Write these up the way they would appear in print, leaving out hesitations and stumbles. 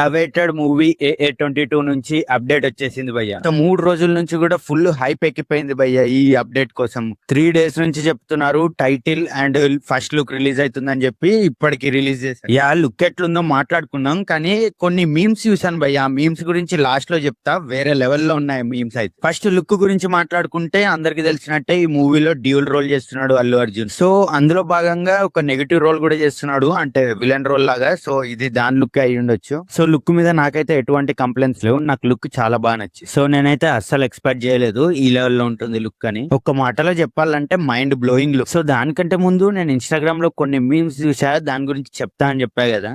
Awaited movie AA22 నుంచి update వచ్చేసింది భయ్య. 3 రోజుల నుంచి కూడా ఫుల్ హైప్ ఎక్కిపోయింది భయ్య ఈ అప్డేట్ కోసం. 3 డేస్ నుంచి చెప్తున్నారు title and first look release అవుతుందని చెప్పి ఇప్పటికి రిలీజ్ చేశారు. యా లుక్ ఎట్లుందో మాట్లాడుకున్నాం, కానీ కొన్ని మీమ్స్ చూసాను భయ్య. ఆ మీమ్స్ గురించి లాస్ట్ లో చెప్తా, వేరే లెవెల్లో ఉన్నాయి మీమ్స్ అయితే. ఫస్ట్ లుక్ గురించి మాట్లాడుకుంటే అందరికి తెలిసినట్టే ఈ మూవీలో డ్యూల్ రోల్ చేస్తున్నాడు అల్లు అర్జున్. సో అందులో భాగంగా ఒక నెగిటివ్ రోల్ కూడా చేస్తున్నాడు, అంటే విలన్ రోల్ లాగా. సో ఇది దాని లుక్ అయి ఉండొచ్చు. సో లుక్ మీద నాకైతే ఎటువంటి కంప్లైంట్స్ లేవు, నాకు లుక్ చాలా బాగా నచ్చింది. సో నేనైతే అస్సలు ఎక్స్పెక్ట్ చేయలేదు ఈ లెవెల్ లో ఉంటుంది లుక్ అని. ఒక్క మాటలో చెప్పాలంటే మైండ్ బ్లోయింగ్ లుక్. సో దానికంటే ముందు నేను ఇన్స్టాగ్రామ్ లో కొన్ని మీమ్స్ చూసా, దాని గురించి చెప్తా అని చెప్పా కదా.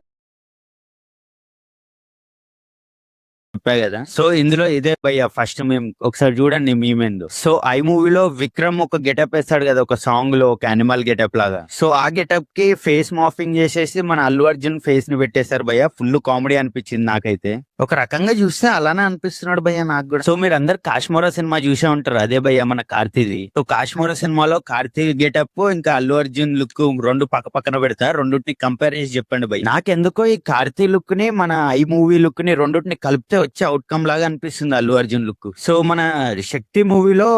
సో ఇందులో ఇదే భయ్య ఫస్ట్ మేము ఒకసారి చూడండి మేమేందో. సో ఐ మూవీలో విక్రమ్ ఒక గెటప్ వేస్తాడు కదా ఒక సాంగ్ లో, ఒక యానిమల్ గెటప్ లాగా. సో ఆ గెటప్ కి ఫేస్ మాఫింగ్ చేసేసి మన అల్లు అర్జున్ ఫేస్ ని పెట్టేశారు భయ్య. ఫుల్ కామెడీ అనిపించింది నాకైతే. ఒక రకంగా చూస్తే అలానే అనిపిస్తున్నాడు భయ్య నాకు కూడా. సో మీరు అందరు కాశ్మోరా సినిమా చూసే ఉంటారు, అదే భయ్య మన కార్తీది. సో కాశ్మోరా సినిమాలో కార్తీ గెటప్ ఇంకా అల్లు అర్జున్ లుక్ రెండు పక్క పక్కన పెడతా, రెండుటిని కంపేర్ చేసి చెప్పండి భయ్య. నాకెందుకో ఈ కార్తీ లుక్ ని మన ఐ మూవీ లుక్ ని రెండుటిని కలిపితే వచ్చే అవుట్కమ్ లాగా అనిపిస్తుంది అల్లు అర్జున్ లుక్. సో మన శక్తి మూవీలో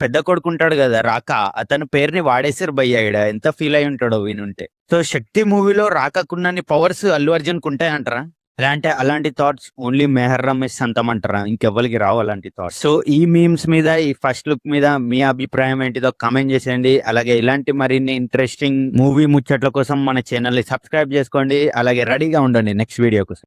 పెద్ద కొడుకుంటాడు కదా రాక, అతని పేరుని వాడేసారు భయ్య. ఈడ ఎంత ఫీల్ అయి ఉంటాడో వినుంటే. సో శక్తి మూవీలో రాకకున్నన్ని పవర్స్ అల్లు అర్జున్ కు ఉంటాయంటారా? అంటే అలాంటి థాట్స్ ఓన్లీ మెహర్ రమేష్ అంతమంటారా? ఇంకెవ్వరికి రావు అలాంటి థాట్స్. సో ఈ మీమ్స్ మీద, ఈ ఫస్ట్ లుక్ మీద మీ అభిప్రాయం ఏంటిదో కామెంట్ చేసేయండి. అలాగే ఇలాంటి మరిన్ని ఇంట్రెస్టింగ్ మూవీ ముచ్చట్ల కోసం మన ఛానల్ ని సబ్స్క్రైబ్ చేసుకోండి. అలాగే రెడీగా ఉండండి నెక్స్ట్ వీడియో కోసం.